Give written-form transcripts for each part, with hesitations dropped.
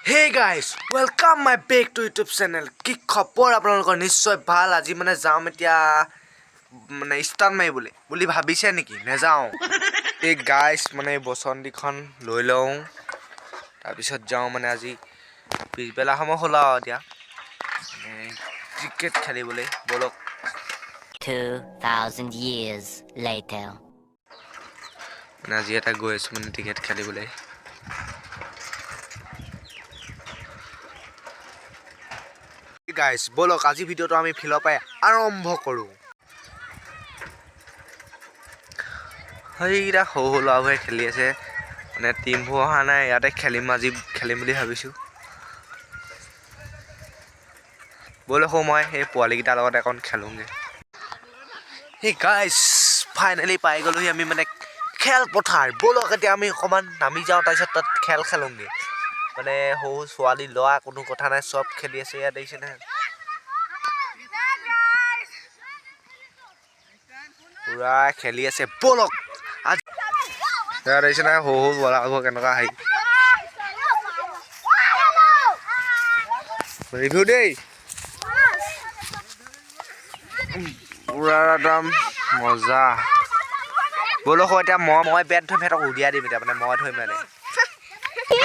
Hey guys, welcome my back to YouTube channel. কি খবৰ আপোনালোকৰ নিশ্চয় ভাল আজি মানে যাম এতিয়া মানে ষ্টাৰ্ট মাৰি বুলি ভাবিছে নেকি নেযাওঁ এই গাইস মানে বসন্তিখন লৈ লওঁ তাৰপিছত যাওঁ মানে আজি পিছবেলা সময় হ'ল এতিয়া ক্ৰিকেট খেলিবলৈ বলক 2000 years later মানে আজি এটা গৈ আছো মানে ক্ৰিকেট খেলিবলৈ গাইস বলক আজি ভিডিওটো আমি ফিলৰ পাই আৰম্ভ কৰো হেইৰা হৌলাৱে খেলি আছে মানে টিম হোৱা নাই ইয়াতে খেলিম আজি খেলিম বুলি ভাবিছো বলক মই এই পোৱালি গিটাৰ লগত এখন খেলোগে হে গাইস ফাইনালি পাই গলো আমি মানে খেল পথাৰ বলক এতিয়া আমি অকমান নামি যাওঁ তাৰপিছত তাত খেল খেলোগে মানে হৌ ছোৱালী লয়া কোনো কথা নাই সব খেলি আছে ইয়া দেখিছে না পুৰা খেলি আছে বলক আজ ইয়া দেখিছে না হৌ বলা হ'ব কেনেকা হাই ৰিভিউ দেই পুৰা একদম মজা বলক এতিয়া মই বেট ধৰি ফেটক উলিয়াই দিম এতিয়া মানে মই ধৰিম মানে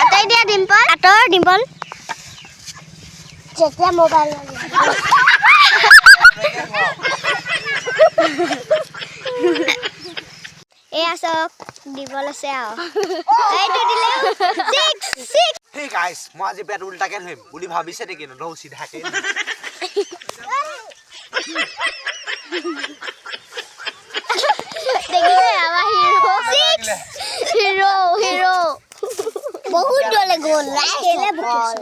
আটাই দিয়া ডিম্পল আটৰ ডিম্পল যেতিয়া মোবাইল এই আসক ডিম্পল আছে আও এইটো দিলে 6 হে গাইস মই আজি বেট উল্টাকে ধৰিম বুলি ভাবিছে নেকি নধৌ সিধাকে দেখিলে আমাৰ হিৰো বহুত দলে গ'ল খেলে বল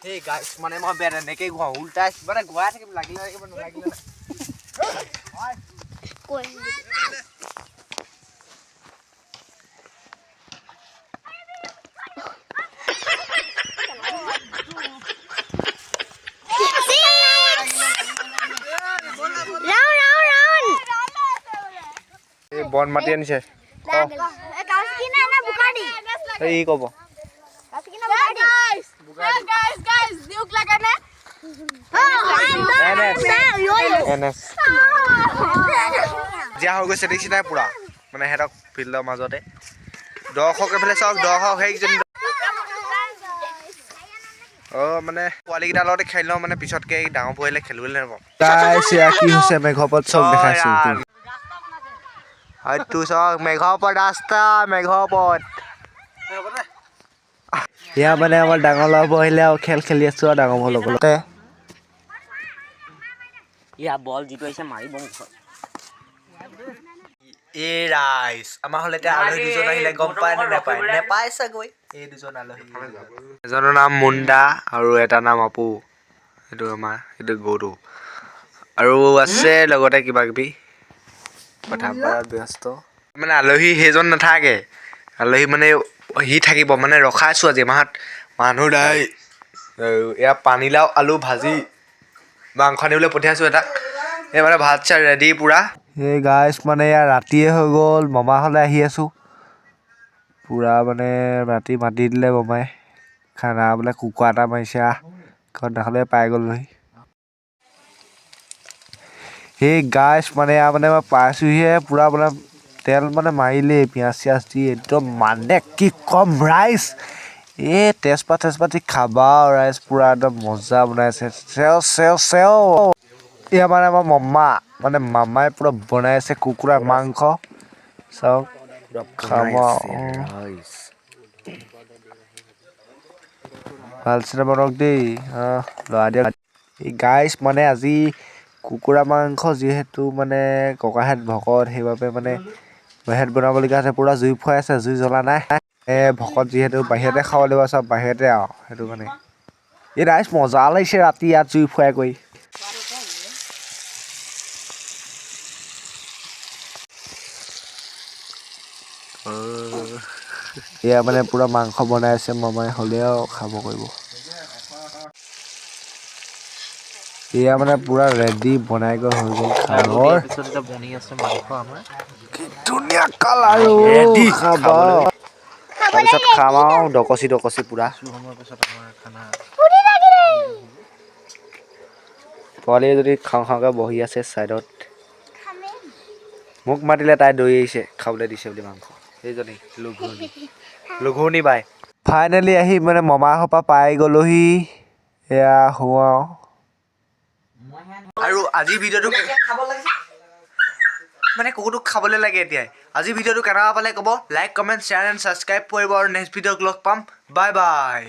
হে গাইস মানে মই বেট এনেকে ঘুৱা উল্টা মানে ঘুৱাই থাকিম লাগিলে নালাগিলে কৈ বন মাতি আনিছে এই কব জিয়া হৈ গৈছে দেখিছে নাই পুৰা মানে হেতক ফিল্ডৰ মাজতে দৰ্শক এফালে চাওক দৰ্শক সেইজনী মানে পোৱালি কেইটাৰ লগতে খেলি লওঁ মানে পিছতকে ডাঙৰ পোৱালিলে খেলিবলৈ নাপাওঁ কি হৈছে মেঘপত চব দেখাইছো হয়তো চাওক মেঘপত ৰাস্তা মেঘপত ইয়া মানে আমাৰ ডাঙৰ ল'ৰা আহিলে আৰু খেল খেলি আছো আৰু ডাঙৰ মোৰ লগতে ইয়া বল জিটো আহিছে মাৰিব মুখত এ ৰাইস আমাৰ হলে এতিয়া আলহী দুজন আহিলে গম পায় নে নেপায় চাগৈ এই দুজন আলহী এজনৰ নাম মুণ্ডা আৰু এটা নাম আপু এইটো আমাৰ এইটো গৰু আৰু আছে লগতে কিবা কিবি কথা পতাত ব্যস্ত মানে আলহী সেইজন নাথাকে আলহী মানে হি থাকিব মানে ৰখাইছো আজি মাহত মানুহ নাই এয়া পানীলাও আলু ভাজি মাংস আনিবলৈ পঠিয়াইছো এটা এই মানে ভাত চাত ৰেডি পুৰা এই গাইছ মানে ইয়াৰ ৰাতিয়ে হৈ গ'ল মামা হ'লে আহি আছো পুৰা মানে ৰাতি মাতি দিলে মামাই খানা বোলে কুকুৰা এটা মাৰিছে ঘৰত নাখালে পাই গ'লহি সেই গাইছ মানে মানে মই পাইছোহিহে পুৰা মানে তেল মানে মাৰিলে পিঁয়াজ চিয়াজ দি একদম মানে কি কম ৰাইচ এই তেজপাত দি খাবা ৰাইচ পুৰা একদম মজা বনাইছে চেও এয়া মানে আমাৰ মামা মানে মামাই পুৰা বনাই আছে কুকুৰাৰ মাংস চাওক খাবা ভালছে বনক দেই লৰা দিয়া এই গাইছ মানে আজি কুকুৰা মাংস যিহেতু মানে ককাহেত ভকত সেইবাবে মানে বাহিৰত বনাবলগীয়া আছে পুৰা জুই ফুৱাই আছে জুই জ্বলা নাই ভকত যিহেতু বাহিৰতে খাব লাগিব চব বাহিৰতে আৰু সেইটো কাৰণে এই ৰাইচ মজা লাগিছে ৰাতি ইয়াত জুই ফুৱাই কৰি এয়া মানে পুৰা মাংস বনাই আছে মামাই হ'লেও খাব কৰিব এয়া মানে পুৰা ৰেডি বনাই গৈ হৈ গ'ল খাবৰ বনি আছে মাংস আমাৰ কি ধুনীয়া কালাৰ ৰেডি খাব তাৰপিছত খাম আৰু ডকচি পুৰা ফুৰি লাগিলে পোৱালীয়ে যদি খাওঁকৈ বহি আছে ছাইডত খামে মোক মাতিলে তাই দৌৰি আহিছে খাবলৈ দিছে বুলি মাংস সেইজনী লঘুৰণি বাই ফাইনেলি আহি মানে মমাহঁতৰ পৰা পাই গ'লোহি এয়া শুৱাওঁ আৰু আজিৰ ভিডিঅ'টো মানে কুকুৰটোক খাবলৈ লাগে এতিয়াই আজি ভিডিঅ'টো কেনেকুৱা পালে ক'ব like comment share and subscribe কৰিব আৰু নেক্সট ভিডিঅ'ক লগ পাম বাই বাই